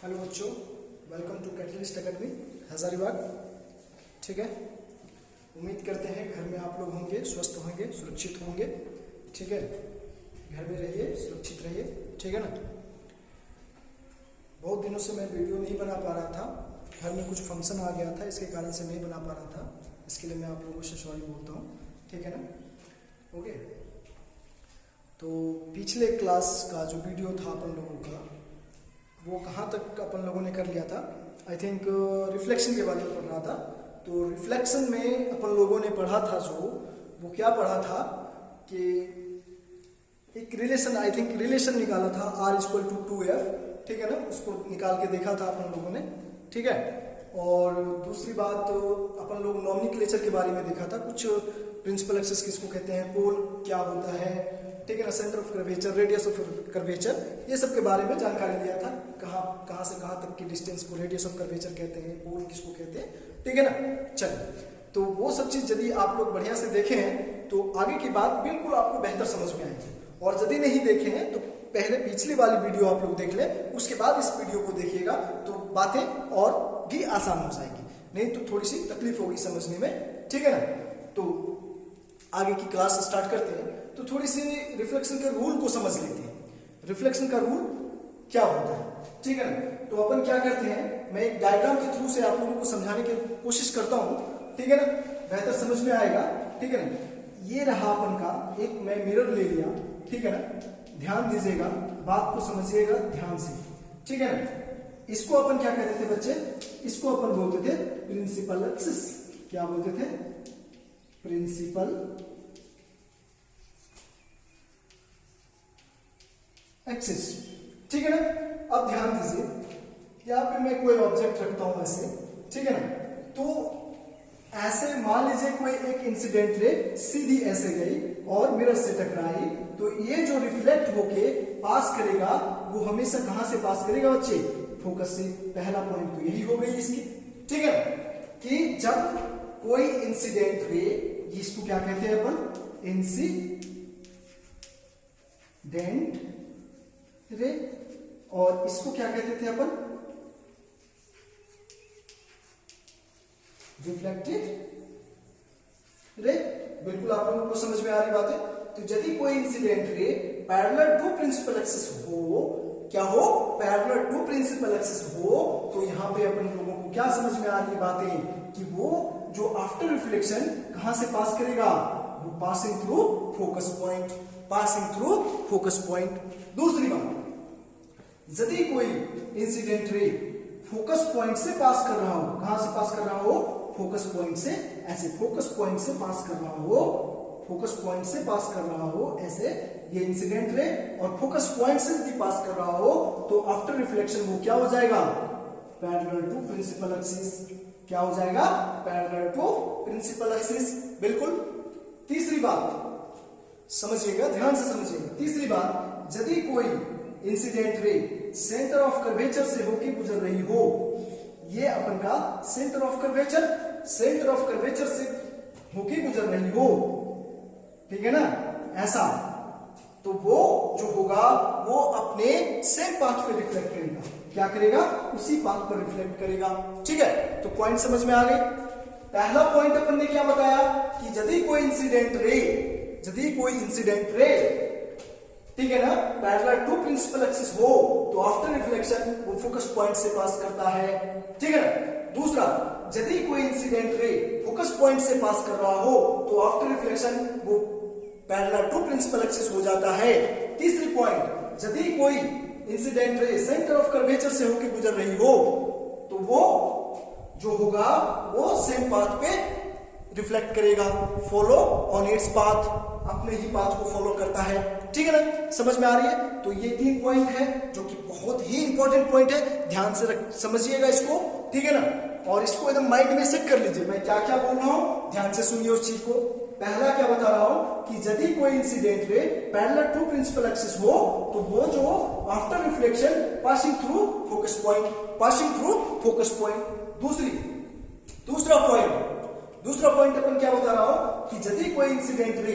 Hello बच्चों, welcome to Catalyst Academy Hazaribagh. ठीक है, उम्मीद करते हैं घर में आप लोग होंगे, स्वस्थ होंगे, सुरक्षित होंगे। ठीक है, घर में रहिए, सुरक्षित रहिए। ठीक है ना। बहुत दिनों से मैं वीडियो नहीं बना पा रहा था, घर में कुछ फंक्शन आ गया था, इसके कारण से नहीं बना पा रहा था। इसके लिए मैं आप लोगों से सॉरी बोलता हूँ। ठीक है ना। ओके, तो पिछले क्लास का जो वीडियो था अपन लोगों का, वो कहाँ तक अपन लोगों ने कर लिया था? आई थिंक रिफ्लेक्शन के बारे में पढ़ रहा था। तो रिफ्लेक्शन में अपन लोगों ने पढ़ा था वो क्या पढ़ा था कि एक रिलेशन, आई थिंक रिलेशन निकाला था R=2F। ठीक है ना, उसको निकाल के देखा था अपन लोगों ने। ठीक है, और दूसरी बात अपन लोग नॉमेनक्लेचर के बारे में देखा था, कुछ प्रिंसिपल एक्सिस किसको कहते हैं, पोल क्या होता है, ठीक है ना, centre of curvature, radius of curvature, ये सब के बारे में जानकारी लिया था। कहाँ से कहाँ तक की डिस्टेंस को रेडियस ऑफ कर्वेचर कहते हैं, पोल किसको कहते हैं। ठीक है ना। चलिए, तो वो सब चीज यदि आप लोग बढ़िया से देखे हैं तो आगे की बात बिल्कुल आपको बेहतर समझ में आएगी। और यदि नहीं देखे हैं तो पहले पिछली वाली वीडियो आप लोग देख ले, उसके बाद इस वीडियो को देखिएगा तो बातें और भी आसान हो जाएगी, नहीं तो थोड़ी सी तकलीफ होगी समझने में। ठीक है ना। तो आगे की क्लास स्टार्ट करते हैं, तो थोड़ी सी रिफ्लेक्शन के रूल को समझ लेते हैं। रिफ्लेक्शन का रूल क्या होता है, ठीक है ना। तो अपन क्या करते हैं, मैं एक डायग्राम के थ्रू से आप लोगों को समझाने की कोशिश करता हूं। ठीक है ना, बेहतर समझ में आएगा। ठीक है ना। ये रहा अपन का एक, मैं मिरर ले लिया। ठीक है ना, ध्यान दीजिएगा, बात को समझिएगा ध्यान से। ठीक है ना। इसको अपन क्या कहते थे बच्चे, इसको अपन बोलते थे प्रिंसिपल एक्सिस। क्या बोलते थे? Principal axis. ठीक है ना। अब ध्यान दीजिए, यहाँ पे मैं कोई ऑब्जेक्ट रखता हूं ऐसे। ठीक है ना। तो ऐसे मान लीजिए कोई एक इंसिडेंट रे सीधी ऐसे गई और मिरर से टकराई, तो ये जो रिफ्लेक्ट होके पास करेगा वो हमेशा कहां से पास करेगा बच्चे? फोकस से। पहला पॉइंट तो यही हो गई इसकी। ठीक है, कि जब कोई इंसिडेंट रे, इसको क्या कहते हैं अपन? इंसिडेंट रे, और इसको क्या कहते थे अपन? Reflected ray. बिल्कुल आप लोगों को समझ में आ रही बात है। तो यदि कोई incident ray parallel to principal axis हो, क्या हो? पैरेलल टू प्रिंसिपल एक्सिस हो, तो यहां पे अपन लोगों को क्या समझ में आ रही बातें कि वो जो आफ्टर रिफ्लेक्शन कहां से पास करेगा? वो passing through focus point, passing through focus point. दूसरी बात, यदि कोई इंसिडेंट रे फोकस पॉइंट से पास कर रहा हो, कहां से पास कर रहा हो? फोकस पॉइंट से, ऐसे फोकस पॉइंट से पास कर रहा हो, फोकस पॉइंट से पास कर रहा हो ऐसे ये इंसिडेंट रे, और फोकस पॉइंट से यदि पास कर रहा हो तो आफ्टर रिफ्लेक्शन वो क्या हो जाएगा? Parallel to principal axis. क्या हो जाएगा? Parallel to principal axis. बिल्कुल। तीसरी बात समझिएगा, ध्यान से समझिएगा। तीसरी बात, यदि कोई incident ray centre of curvature से होकर गुजर रही हो, ये अपन का centre of curvature, centre of curvature से होकर गुजर रही हो, ठीक है ना, ऐसा, तो वो जो होगा वो अपने सेम पाथ पे रिफ्लेक्ट करेगा। क्या करेगा? उसी पाथ पर रिफ्लेक्ट करेगा। ठीक है, तो पॉइंट समझ में आ गई। पहला पॉइंट अपन ने क्या बताया कि यदि कोई इंसिडेंट रे, यदि कोई इंसिडेंट रे, ठीक है ना, पैरेलल टू प्रिंसिपल एक्सिस हो, तो आफ्टर रिफ्लेक्शन वो फोकस पॉइंट से पास करता है। ठीक है ना। दूसरा, यदि कोई इंसिडेंट रे फोकस पॉइंट से पास कर रहा हो तो आफ्टर रिफ्लेक्शन वो पैरेलल टू प्रिंसिपल एक्सिस हो जाता है। तीसरी पॉइंट, यदि कोई incident ray centre of curvature से होकर गुजर रही हो तो वो जो होगा वो सेम पाथ पे रिफ्लेक्ट करेगा, फॉलो ऑन इट्स पाथ, अपने ही पाथ को फॉलो करता है। ठीक है ना, समझ में आ रही है। तो ये 3 पॉइंट है जो कि बहुत ही इंपॉर्टेंट पॉइंट है, ध्यान से समझिएगा इसको। ठीक है ना, और इसको एकदम माइंड में सेट कर लीजिए, मैं क्या क्या बोल रहा हूं, ध्यान से सुनिए उस चीज को। पहला क्या बता रहा हूं कि यदि कोई incident ray parallel to principal axis हो तो वो जो after reflection passing through focus point, passing through focus point. दूसरा पॉइंट अपन क्या बता रहा हूं कि यदि कोई इंसिडेंट रे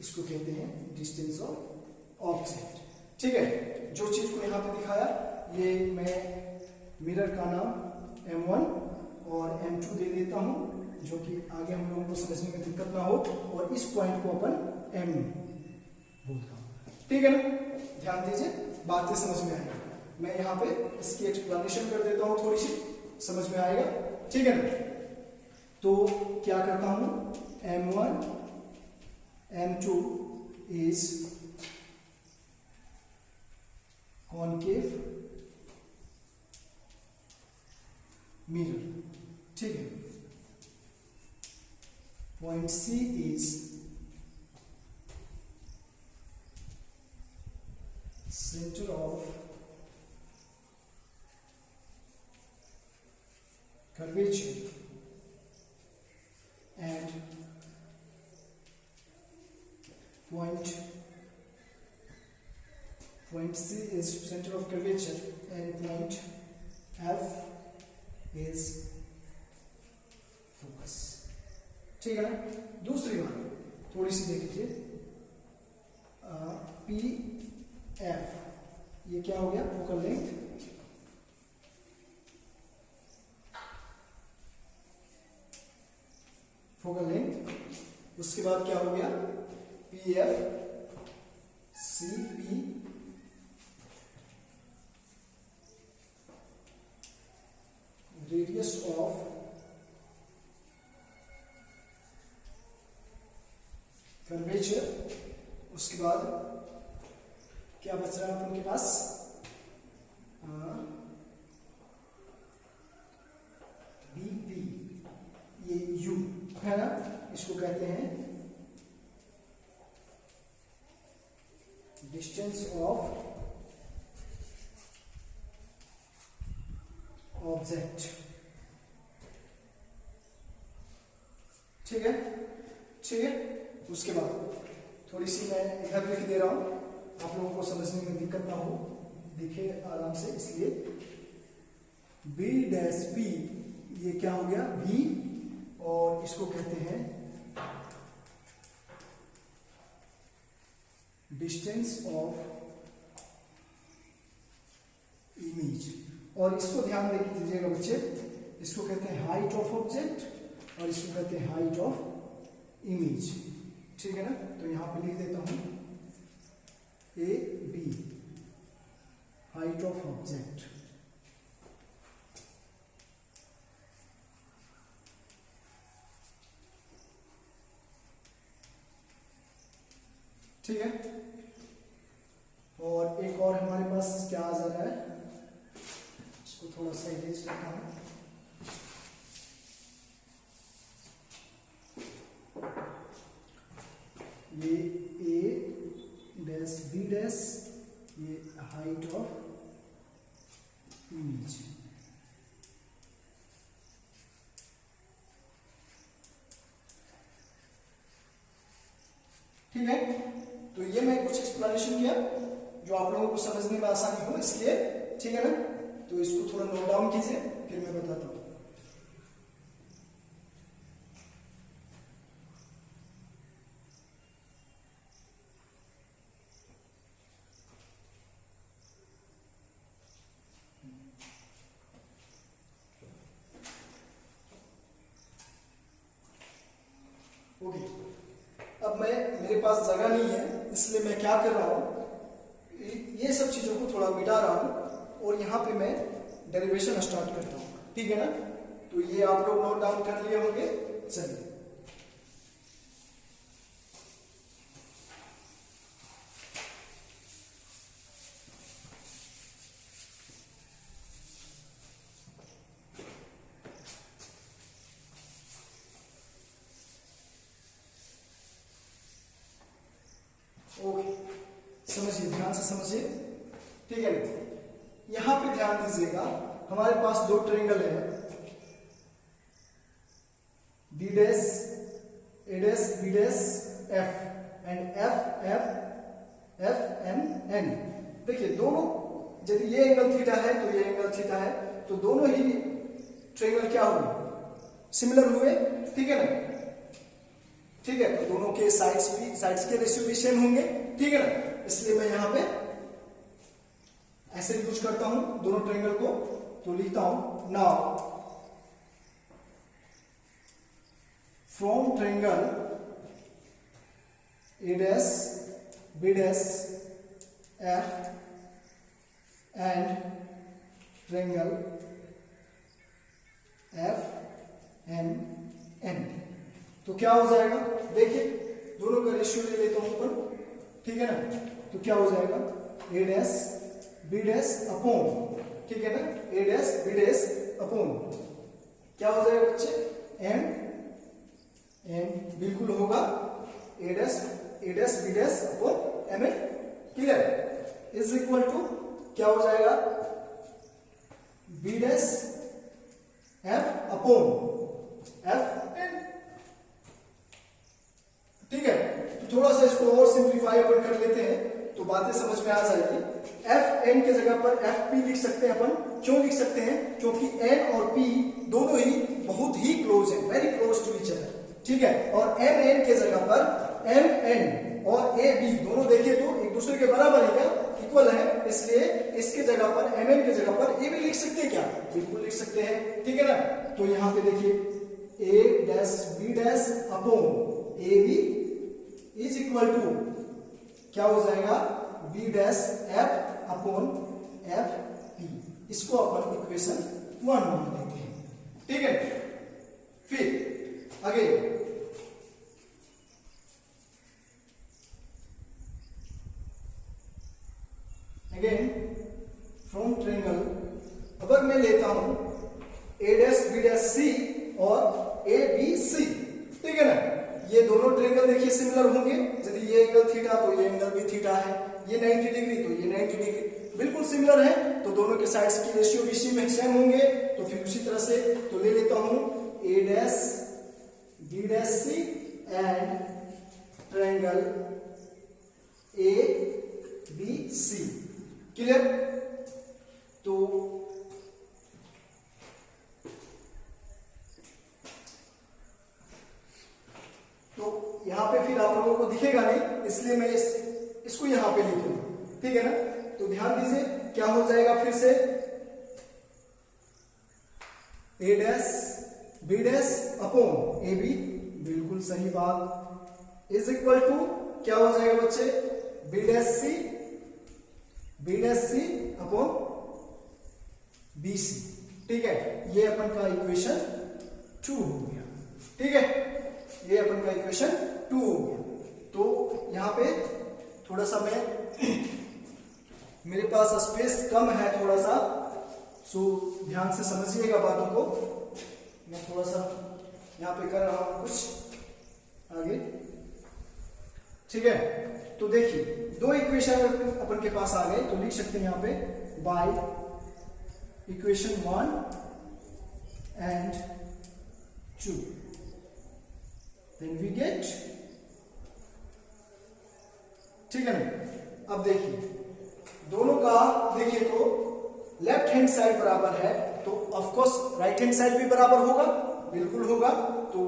इसको कहते हैं डिस्टेंस ऑफ ऑब्जेक्ट। ठीक है, जो चीज को यहाँ पे दिखाया, ये मैं मिरर का नाम M1 और M2 दे देता हूँ, जो कि आगे हम लोगों को समझने में दिक्कत ना हो, और इस पॉइंट को अपन M बोलता हूँ। ठीक है ना, ध्यान दीजिए, बातें समझ में आएगी। मैं यहाँ पे इसकी एक्सप्लेनेशन कर देता हूँ, थोड़ी सी समझ में आएगा। ठीक है ना, तो क्या करता हूँ, M1 M2 is concave mirror. ठीक है, point C is centre of curvature and point C is center of curvature and point F is focus। ठीक है ना, दूसरी बात थोड़ी सी देख लीजिए, PF ये क्या हो गया, फोकल लेंथ, फोकल लेंथ। उसके बाद क्या हो गया, PF CP radius of curvature. उसके बाद क्या बच रहा है उनके पास, BP ये U है ना, इसको कहते हैं डिस्टेंस ऑफ ऑब्जेक्ट। ठीक है, ठीक है। उसके बाद थोड़ी सी मैं इधर लिख दे रहा हूं, आप लोगों को समझने में दिक्कत ना हो, दिखे आराम से, इसलिए B'P ये क्या हो गया, V, और इसको कहते हैं डिस्टेंस ऑफ इमेज। और इसको ध्यान दे दीजिएगा बच्चे, इसको कहते हैं हाइट ऑफ ऑब्जेक्ट और इसको कहते हैं हाइट ऑफ इमेज। ठीक है ना, तो यहां पे लिख देता हूं AB हाइट ऑफ ऑब्जेक्ट। ठीक है, और एक और हमारे पास क्या आ जा रहा है, इसको थोड़ा सा इरेज करता हूं। ये A', B', ये हाइट ऑफ इमेज। ठीक है, तो ये मैं कुछ एक्सप्लेनेशन किया जो आप लोगों को समझने में आसानी हो, इसलिए। ठीक है ना, तो इसको थोड़ा नोट डाउन कीजिए, फिर मैं बताता हूं। ओके, अब मेरे पास जगह नहीं है, इसलिए मैं क्या कर रहा हूं, ये सब चीजों को थोड़ा मिटा रहा हूं और यहां पे मैं डेरिवेशन स्टार्ट करता हूं। ठीक है ना, तो ये आप लोग नोट डाउन कर लिए होंगे। चलिए, ओके, समझिए, ध्यान से समझिए। ठीक है, यहां पे ध्यान दीजिएगा, हमारे पास दो ट्रायंगल है, B', A', B', F and F M N। देखिए, दोनों, यदि ये एंगल थीटा है तो ये एंगल थीटा है, तो दोनों ही ट्रायंगल क्या हुए, सिमिलर हुए। ठीक है ना, ठीक है, तो दोनों के साइड्स के रेशियो भी सेम होंगे, ठीक है ना, इसलिए मैं यहां पे ऐसे यूज करता हूं दोनों ट्रायंगल को, तो लिखता हूं now from triangle A dash B dash F and triangle F M N, तो क्या हो जाएगा, देखिए दोनों का रेशियो ले लेता हूं ऊपर, ठीक है ना, तो क्या हो जाएगा A dash B dash upon, ठीक है ना, A dash B dash upon क्या हो जाएगा बच्चे, एम एन बिल्कुल होगा A dash B dash upon M N, clear, is equal to क्या हो जाएगा B dash F upon F N, ठीक है, तो थोड़ा सा इसको और सिंप्लीफाई अपन कर लेते हैं तो बातें समझ में आ जाएगी। एफ एन के जगह पर एफ पी लिख सकते हैं अपन, क्यों लिख सकते हैं, क्योंकि एन और पी दोनों ही बहुत ही क्लोज है, very close to each other, ठीक है, और एम एन के जगह पर एम एन और ए बी दोनों देखिए तो एक दूसरे के बराबर ही क्या, इक्वल है, इसलिए इसके जगह पर एम एन के जगह पर ए बी लिख सकते हैं क्या, बिल्कुल लिख सकते हैं, ठीक है ना, तो यहां पे देखिए A dash B dash upon A B is equal to क्या हो जाएगा B dash F upon F P, इसको अपन इक्वेशन 1 मान लेते हैं, ठीक है, फिर आगे अगेन फ्रॉम ट्रायंगल, अगर मैं लेता हूं ए डैश बी डैश सी और ए बी सी, ठीक है ना, ये दोनों ट्रायंगल देखिए सिमिलर होंगे, यदि ये एंगल थीटा तो ये एंगल भी थीटा है, ये 90 डिग्री तो ये 90 डिग्री बिल्कुल सिमिलर है, तो दोनों के साइड्स की रेशियो भी सेम होंगे, तो फिर उसी तरह से तो ले लेता हूं A dash B dash C and triangle A B C, clear, तो यहां पे फिर आप लोगों को दिखेगा नहीं, इसलिए मैं इसको यहां पे लिख दूंगा, ठीक है ना, तो ध्यान दीजिए क्या हो जाएगा, फिर से A dash B dash upon A B, बिल्कुल सही बात, इज इक्वल टू क्या हो जाएगा बच्चे B dash C upon B सी, ठीक है, ये अपन का इक्वेशन 2 हो गया, ठीक है, ये अपन का इक्वेशन 2 हो गया, तो यहां पे थोड़ा सा मेरे पास स्पेस कम है थोड़ा सा, सो ध्यान से समझिएगा बातों को, मैं थोड़ा सा यहां पे कर रहा हूं कुछ आगे, ठीक है, तो देखिए दो इक्वेशन अपन के पास आ गए, तो लिख सकते हैं यहां पे by equation 1 and 2, then we get, ठीक है ना, अब देखिए दोनों का देखिए तो लेफ्ट हैंड साइड बराबर है, तो of course right hand side भी बराबर होगा, बिल्कुल होगा, तो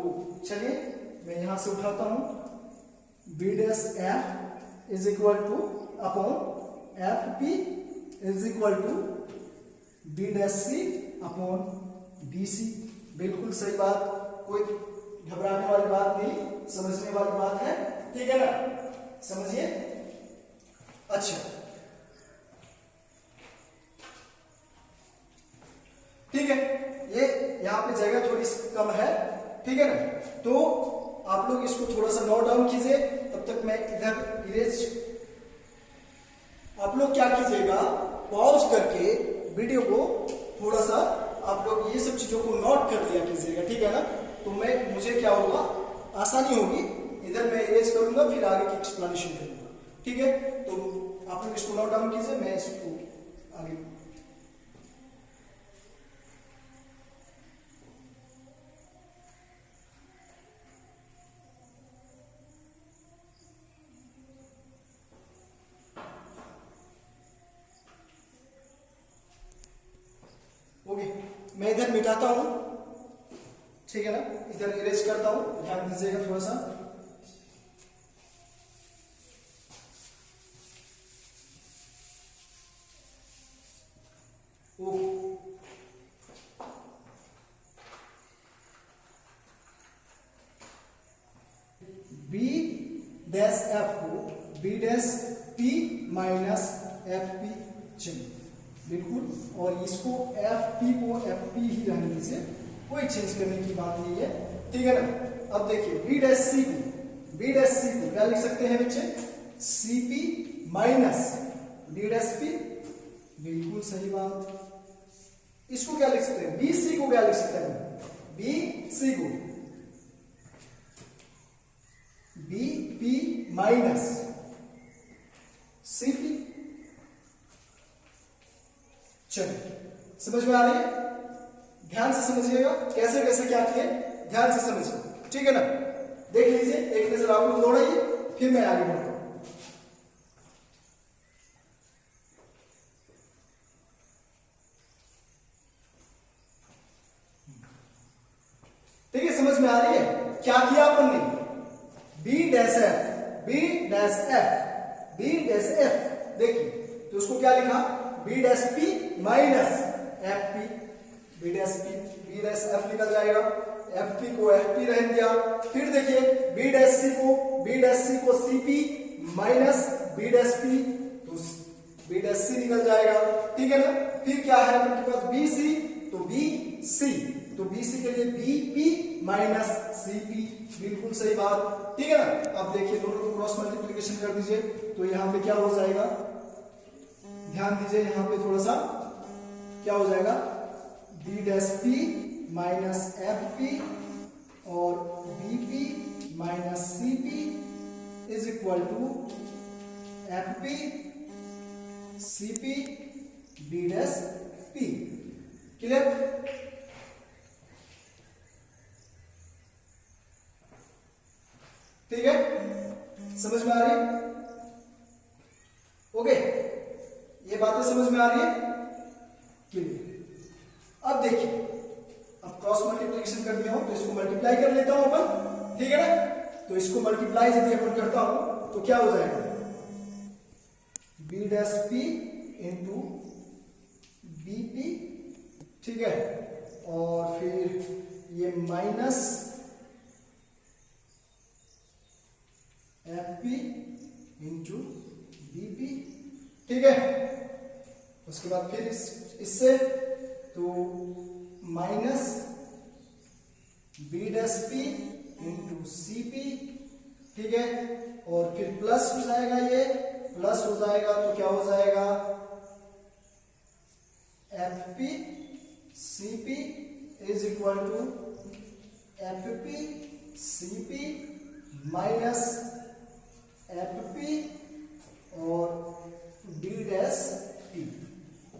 चलिए मैं यहां से उठाता हूं B dash F is equal to upon F P is equal to B dash C upon B C, बिल्कुल सही बात, कोई घबराने वाली बात नहीं, समझने वाली बात है, ठीक है ना, समझिए, अच्छा, ठीक है, ये यहां पे जगह थोड़ी कम है, ठीक है ना, तो आप लोग इसको थोड़ा सा नोट डाउन कीजिए, तब तक मैं इधर इरेज, आप लोग क्या कीजिएगा पॉज करके वीडियो को थोड़ा सा आप लोग ये सब चीजों को नोट कर लिया कीजिएगा, ठीक है ना, तो मुझे क्या होगा, आसानी होगी, इधर मैं इरेज करूंगा फिर आगे की एक्सप्लेनेशन करूंगा, ठीक है, तो आप लोग इसको नोट डाउन कीजिए, मैं इसको आगे ओके, मैं इधर मिटाता हूं, ठीक है ना, इधर इरेज करता हूं, ध्यान दीजिएगा थोड़ा सा, ओ बी डैश एफ को B dash P minus F P चलिए बिल्कुल, और इसको एफ पी को एफ पी ही रहने दीजिए, कोई चेंज करने की बात नहीं है, ठीक है ना। अब देखिए बी डैश सी को क्या लिख सकते हैं बच्चे, C P minus D dash P, बिल्कुल सही बात। इसको क्या लिख सकते हैं, बी सी को क्या लिख सकते हैं, बी सी को B P minus C P. चलिए समझ में आ रही है, ध्यान से समझिएगा, कैसे कैसे क्या किए ध्यान से समझिए, ठीक है ना। देख लीजिए, एक नजर आप लोग दौड़ाइए, फिर मैं आगे बढ़ता हूं। ठीक है, समझ में आ रही है, क्या किया अपन ने, B dash F, B dash F, B dash F, देखिए तो उसको क्या लिखा, B dash P minus F P, B dash P, B dash F निकल जाएगा, एफ पी को एफ पी रहने दिया। फिर देखिए बी डैश सी को C P minus B dash P, तो बी डैश सी निकल जाएगा, ठीक है ना। फिर क्या है उनके पास, बी सी, तो बी सी, तो बी सी के लिए B P minus C P, बिल्कुल सही बात, ठीक है ना। अब देखिए दोनों को क्रॉस मल्टीप्लिकेशन कर दीजिए, तो यहाँ पे क्या हो जाएगा, ध्यान दीजिए, यहाँ पे थोड़ा सा क्या हो जाएगा, B dash P minus F P और B P minus C P is equal to F P C P D dash P. Clear, ठीक है, समझ में आ रही है, ओके, ये बातें समझ में आ रही है, क्लियर। अब देखिए, अब क्रॉस मल्टीप्लिकेशन कर दिया हो तो इसको मल्टीप्लाई कर लेता हूं अपन, ठीक है ना। तो इसको मल्टीप्लाई यदि अपन करता हूं तो क्या हो जाएगा, B dash P into B P, ठीक है, और फिर ये minus F P into B P, ठीक है। उसके बाद फिर इससे तो minus B dash P into C P, ठीक है, और फिर प्लस हो जाएगा, ये प्लस हो जाएगा तो क्या हो जाएगा, F P C P is equal to F P C P minus F P और डी डैश पी।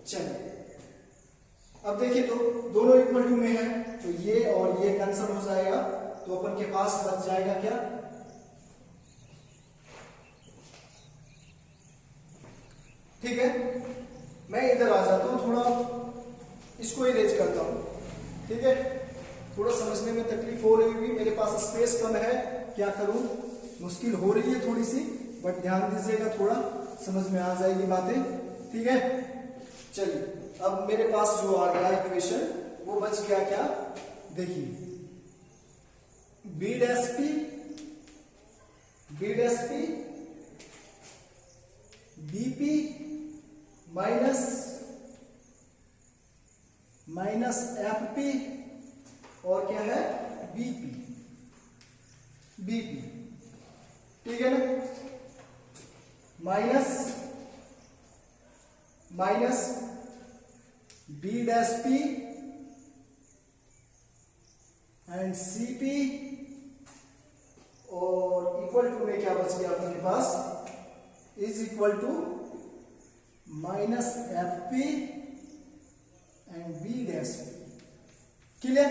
चलिए अब देखिए, तो दोनों इक्वल टू में है, तो ये और ये कैंसिल हो जाएगा, तो अपन के पास बच जाएगा क्या, ठीक है। मैं इधर आ जाता हूं, थोड़ा इसको इरेज करता हूं, ठीक है। थोड़ा समझने में तकलीफ हो रही होगी, मेरे पास स्पेस कम है, क्या करूं, मुश्किल हो रही है थोड़ी सी, बट ध्यान दीजिएगा, थोड़ा समझ में आ जाएगी बातें, ठीक है। चलिए अब मेरे पास जो आ गया इक्वेशन, वो बच गया क्या, देखिए B dash P B P minus F P और क्या है बीपी, ठीक है ना, minus B dash P and C P, और इक्वल टू में क्या बच गया अपने पास, is equal to minus F P and B dash P. Clear,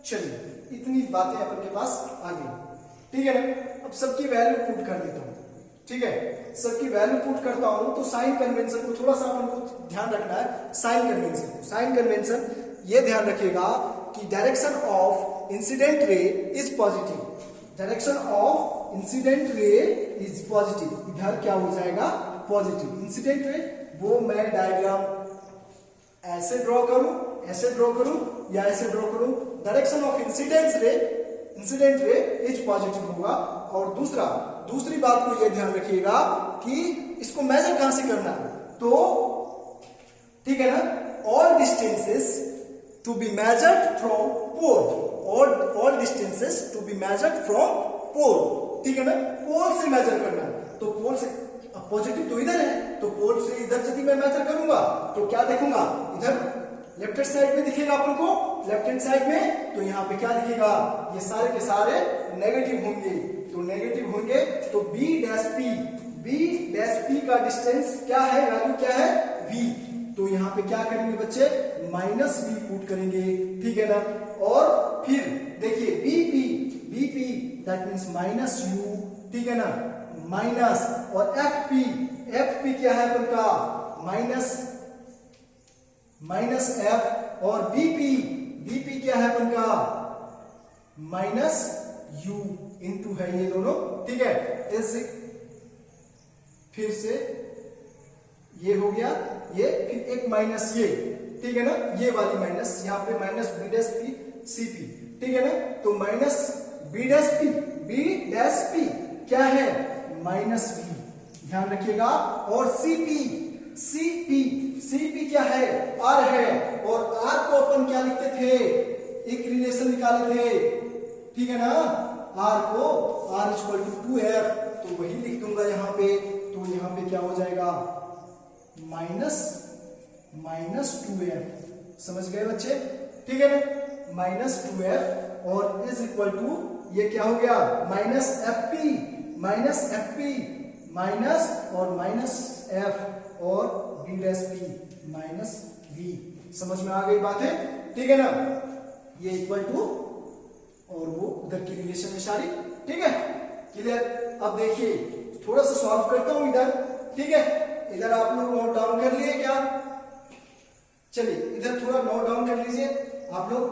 चलिए इतनी बातें अपन के पास आ गई, ठीक है ना। अब सबकी वैल्यू पुट कर देता हूं, ठीक है, सबकी वैल्यू पुट करता हूं, तो साइन कन्वेंशन को थोड़ा सा अपन को ध्यान रखना है। साइन कन्वेंशन ये ध्यान रखिएगा कि direction of incident ray is positive, direction of incident ray is positive, इधर क्या हो जाएगा पॉजिटिव, इंसिडेंट रे, वो मैं डायग्राम ऐसे ड्रॉ करूं, ऐसे ड्रॉ करूं या ऐसे ड्रॉ करूं, direction of incident ray is positive होगा। और दूसरी बात को ये ध्यान रखिएगा कि इसको मेजर कहां से करना है, तो ठीक है ना, all distances to be measured from pole, all distances to be measured from pole, ठीक है ना, पोल से मेजर करना है। तो पोल से पॉजिटिव तो इधर है, तो पोल से इधर यदि मैं मेजर करूंगा तो क्या देखूंगा, इधर लेफ्ट हैंड साइड में दिखेगा अपन को, लेफ्ट हैंड साइड में, तो यहाँ पे क्या दिखेगा, ये सारे के सारे नेगेटिव होंगे, तो नेगेटिव होंगे, तो बी डैश पी का डिस्टेंस क्या है, वैल्यू क्या है, v, तो यहाँ पे क्या करेंगे बच्चे, माइनस v पुट करेंगे, ठीक है ना। और फिर देखिए BP that means minus u, ठीक है ना, माइनस, और एफ पी क्या है अपन का, माइनस एफ, और बीपी क्या है अपन का, माइनस u इंटू है ये दोनों, ठीक है। ऐसे फिर से ये हो गया, ये फिर एक माइनस ये, ठीक है ना, ये वाली माइनस, यहाँ पे minus B dash P C P, ठीक है ना, तो माइनस बी डैश पी क्या है, माइनस v, ध्यान रखिएगा। और सीपी क्या है, r है, और r को अपन क्या लिखते थे, एक रिलेशन निकाले थे, ठीक है ना, r को r इक्वल टू 2f, तो वही लिख दूंगा यहाँ पे, तो यहाँ पे क्या हो जाएगा, माइनस 2f, समझ गए बच्चे, ठीक है ना, माइनस 2f, और इज इक्वल टू ये क्या हो गया, माइनस एफ पी माइनस और माइनस एफ और B dash P minus V, समझ में आ गई बात है, ठीक है ना, ये इक्वल टू और वो उधर की रिलेशन है सारी, ठीक है, क्लियर। अब देखिए थोड़ा सा सॉल्व करता हूं इधर, ठीक है, इधर आप लोग नोट डाउन कर लिए क्या, चलिए इधर थोड़ा नोट डाउन कर लीजिए आप लोग,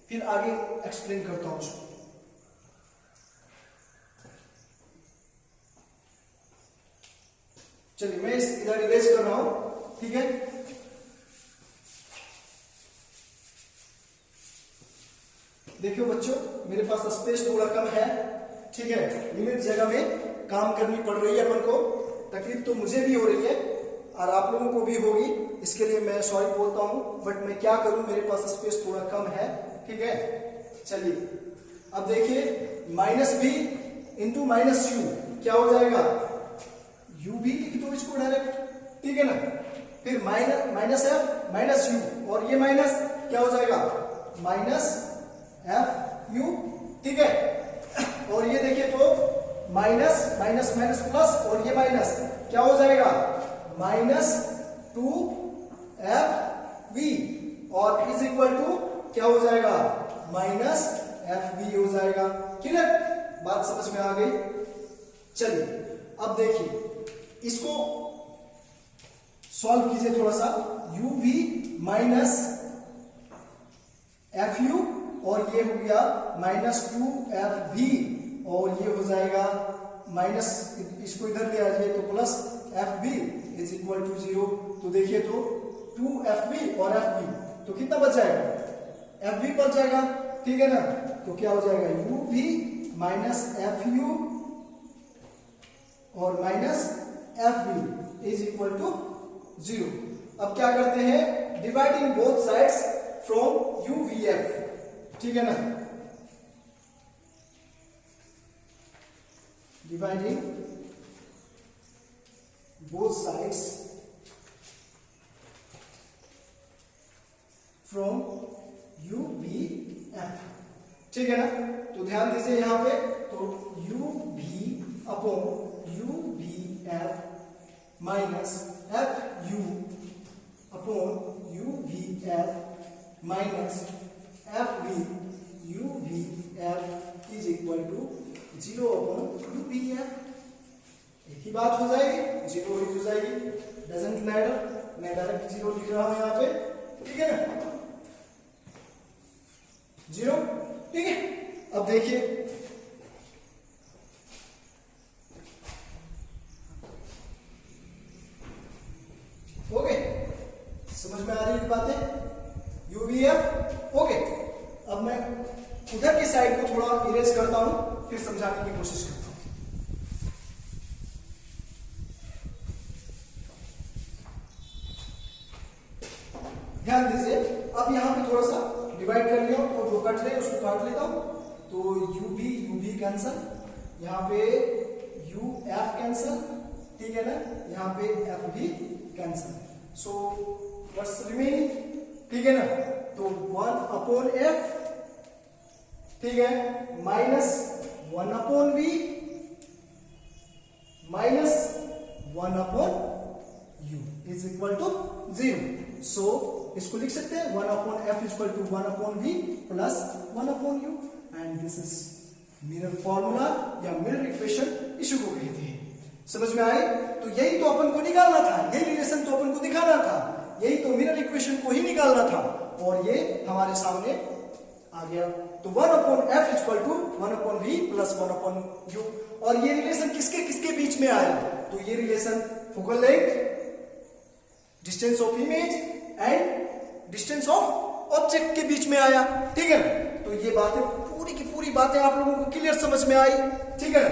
फिर आगे एक्सप्लेन करता हूं उसको। चलिए मैं इस इधर इरेज कर रहा हूं, ठीक है, देखियो बच्चों मेरे पास स्पेस थोड़ा कम है, ठीक है, लिमिट जगह में काम करनी पड़ रही है अपन को, तकलीफ तो मुझे भी हो रही है और आप लोगों को भी होगी, इसके लिए मैं सॉरी बोलता हूं, बट मैं क्या करूं, मेरे पास स्पेस थोड़ा कम है, ठीक है। चलिए अब देखिए minus B into minus U क्या हो जाएगा, यू भी लिख दो इसको डायरेक्ट, ठीक है ना, फिर माइनस एफ माइनस यू, और ये माइनस क्या हो जाएगा, माइनस एफ यू, ठीक है, और ये देखिए तो माइनस माइनस माइनस प्लस, और ये माइनस क्या हो जाएगा, माइनस 2 वी, और इज इक्वल टू क्या हो जाएगा, माइनस एफ वी हो जाएगा, क्लियर, बात समझ में आ गई। चलिए अब देखिए इसको सॉल्व कीजिए थोड़ा सा, U V minus F U, और ये हो गया माइनस 2 वी, और ये हो जाएगा माइनस, इसको इधर ले आ जाइए तो plus F B is equal to 0, तो देखिए तो 2FB और FB, तो कितना बच जाएगा, FB बच जाएगा, ठीक है ना, तो क्या हो जाएगा, UV माइनस FU और minus FB is equal to 0। अब क्या करते हैं, dividing both sides from UVF, ठीक है ना, डिवाइडिंग both sides from UVF, ठीक है ना, तो ध्यान दीजिए यहां पे, तो UV upon UVF minus FU upon UVF minus FV UVF is equal to 0 upon UVF, एक ही बात हो जाएगी, 0 हो जाएगी, डजंट मैटर, मैं डायरेक्ट 0 लिख रहा हूं यहाँ पे, ठीक है ना, 0, ठीक है। अब देखिए हो गए, समझ में आ रही है बातें? UVF okay. अब मैं उधर की साइड को थोड़ा इरेज करता हूं, फिर समझाने की कोशिश करता हूं। ध्यान दीजिए, अब यहां पे थोड़ा सा डिवाइड कर लिया तो जो कट रहे उसको काट लेता हूं। तो UV कैंसल, यहाँ पे UF कैंसल, ठीक है ना, यहाँ पे F भी कैंसल। सो व्हाट्स रिमेनिंग, ठीक है ना, तो 1/F, ठीक है, minus 1/V minus 1/U is equal to 0। So इसको लिख सकते हैं 1/F equal to 1/V plus 1/U, and this is mirror formula या मिरर इक्वेशन इशू को कहते हैं। समझ में आए? तो यही तो अपन को निकालना था, यही रिलेशन तो अपन को दिखाना था, यही तो मिरर इक्वेशन को ही निकालना था, और ये हमारे सामने आ गया। तो 1/F equal to 1/V plus 1/U, और ये रिलेशन किसके किसके बीच में आया? तो ये relation focal length, distance of image and distance of object के बीच में आया, ठीक है ना। तो ये बातें पूरी की पूरी बातें आप लोगों को क्लियर समझ में आई, ठीक है ना।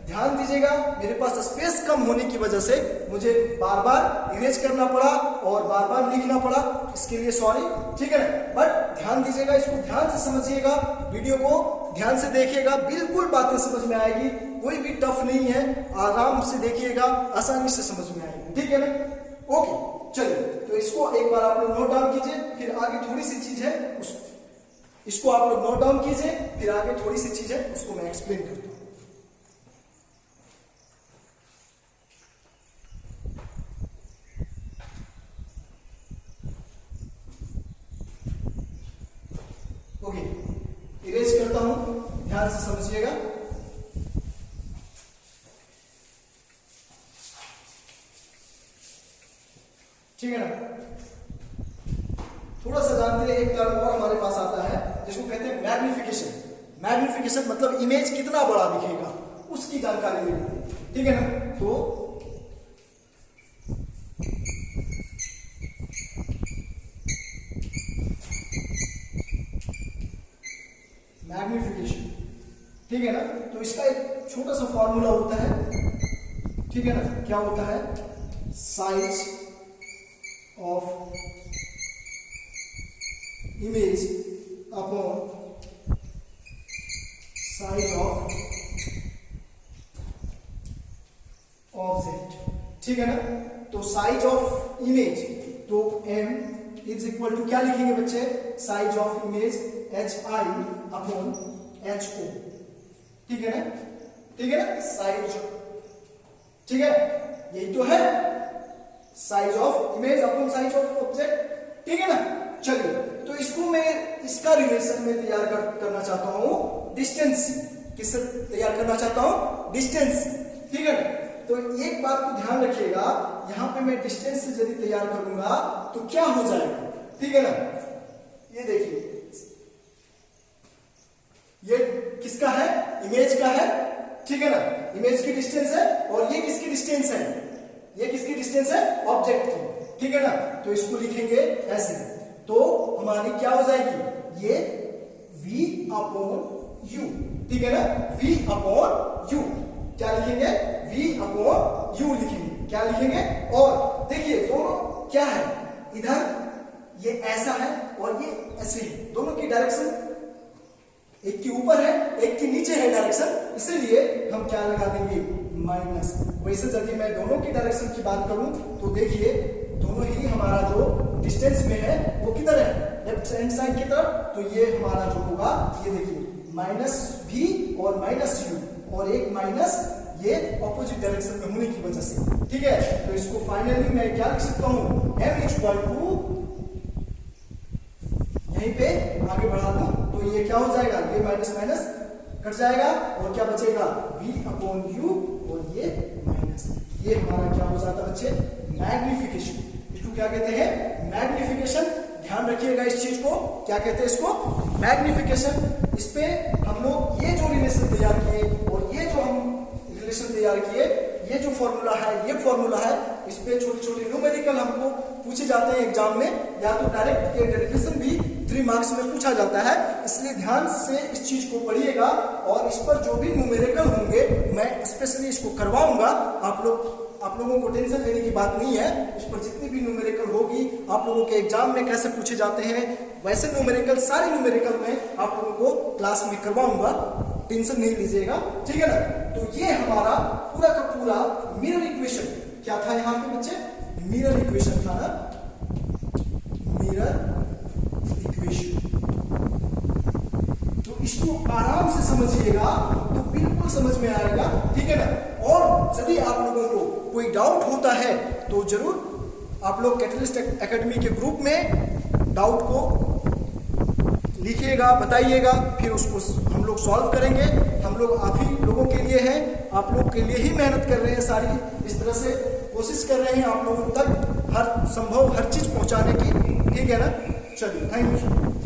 ध्यान दीजिएगा, मेरे पास स्पेस कम होने की वजह से मुझे बार बार इरेज करना पड़ा और बार बार लिखना पड़ा, इसके लिए सॉरी, ठीक है ना। बट ध्यान दीजिएगा, इसको ध्यान से समझिएगा, वीडियो को ध्यान से देखिएगा, बिल्कुल बातें समझ में आएगी, कोई भी टफ नहीं है, आराम से देखिएगा, आसानी से समझ में आएगी, ठीक है ना। ओके चलिए, तो इसको एक बार आप लोग नोट डाउन कीजिए, फिर आगे थोड़ी सी चीज है इसको आप लोग नोट डाउन कीजिए, फिर आगे थोड़ी सी चीज है उसको मैं एक्सप्लेन करता हूं। ओके, इरेज करता हूं, ध्यान से समझिएगा। ठीक है ना। थोड़ा सा जानते हैं, एक टर्म और हमारे पास आता है जिसको कहते हैं मैग्निफिकेशन। मैग्निफिकेशन मतलब इमेज कितना बड़ा दिखेगा उसकी जानकारी मिलती है, ठीक है ना। तो मैग्निफिकेशन, ठीक है ना, तो इसका एक छोटा सा फॉर्मूला होता है, ठीक है ना। क्या होता है? Size of image upon size of object, ठीक है ना। तो साइज ऑफ इमेज, तो m इज इक्वल टू क्या लिखेंगे बच्चे? Size of image HI upon HO, ठीक है ना, ठीक है ना। साइज, ठीक है, यही तो है, size of image upon size of object, ठीक है ना। चलिए, तो इसको मैं इसका रिलेशन में तैयार करना चाहता हूं डिस्टेंस। किससे तैयार करना चाहता हूं? डिस्टेंस, ठीक है ना। तो एक बात को ध्यान रखिएगा, यहां पे मैं डिस्टेंस से यदि तैयार करूंगा तो क्या हो जाएगा, ठीक है ना। ये देखिए, ये किसका है? इमेज का है, ठीक है ना, इमेज की डिस्टेंस है, और ये किसकी डिस्टेंस है? ये किसकी डिस्टेंस है? ऑब्जेक्ट की, ठीक है ना। तो इसको लिखेंगे ऐसे, तो हमारी क्या हो जाएगी? ये V अपॉन U, ठीक है ना, V अपॉन U, क्या लिखेंगे? V अपॉन U लिखेंगे, क्या लिखेंगे? और देखिए दोनों क्या है, इधर ये ऐसा है और ये ऐसे है, दोनों की डायरेक्शन एक की ऊपर है एक की नीचे है डायरेक्शन, इसीलिए हम क्या लगा देंगे? माइनस। वैसे यदि मैं दोनों की डायरेक्शन की बात करूं तो देखिए दोनों ही हमारा जो डिस्टेंस में है वो किधर है? लेफ्ट हैंड साइड की तरफ। तो ये हमारा जो होगा, ये देखिए -V और -U, और एक माइनस ये ऑपोजिट डायरेक्शन में होने की वजह से, ठीक है। तो इसको फाइनली मैं क्या लिख सकता हूं? M इक्वल टू, यहीं पे आगे बढ़ा दूं तो ये क्या हो जाएगा? ये माइनस माइनस कट जाएगा और क्या बचेगा? V अपॉन U, और ये माइनस, ये हमारा क्या हो जाता है बच्चे? मैग्निफिकेशन। इसको क्या कहते हैं? मैग्निफिकेशन। ध्यान रखिएगा इस चीज को, क्या कहते हैं इसको? मैग्निफिकेशन। इस पे हम लोग ये जो रिलेशन तैयार किए और ये जो हम रिलेशन तैयार किए, ये जो फॉर्मूला है, ये फॉर्मूला है, इस पे छोटे छोटे न्यूमेरिकल हमको पूछे जाते हैं एग्जाम में, या तो डायरेक्ट ये डेरिवेशन भी 3 मार्क्स में पूछा जाता है। इसलिए ध्यान से इस चीज को पढ़िएगा और इस पर जो भी न्यूमेरिकल होंगे मैं स्पेशली इसको करवाऊंगा। आप लोगों को टेंशन लेने की बात नहीं है। इस पर जितनी भी न्यूमेरिकल होगी, आप लोगों के एग्जाम में कैसे पूछे जाते हैं वैसे न्यूमेरिकल, सारे न्यूमेरिकल मैं आप लोगों को क्लास में करवाऊंगा, टेंशन नहीं लीजिएगा, ठीक है ना। तो ये हमारा पूरा का पूरा मिरर इक्वेशन क्या था यहाँ पे बच्चे, मिरर इक्वेशन था ना, मिरर इक्वेशन। तो इसको आराम से समझिएगा तो बिल्कुल समझ में आएगा, ठीक है ना। और यदि आप लोगों को कोई डाउट होता है तो जरूर आप लोग कैटलिस्ट एकेडमी के ग्रुप में डाउट को लिखिएगा, बताइएगा, फिर उसको हम लोग सॉल्व करेंगे। हम लोग आप ही लोगों के लिए हैं, आप लोग के लिए ही मेहनत कर रहे हैं, सारी इस तरह से कोशिश कर रहे हैं आप लोगों तक हर संभव हर चीज पहुंचाने की, ठीक है ना। चलिए, थैंक यू।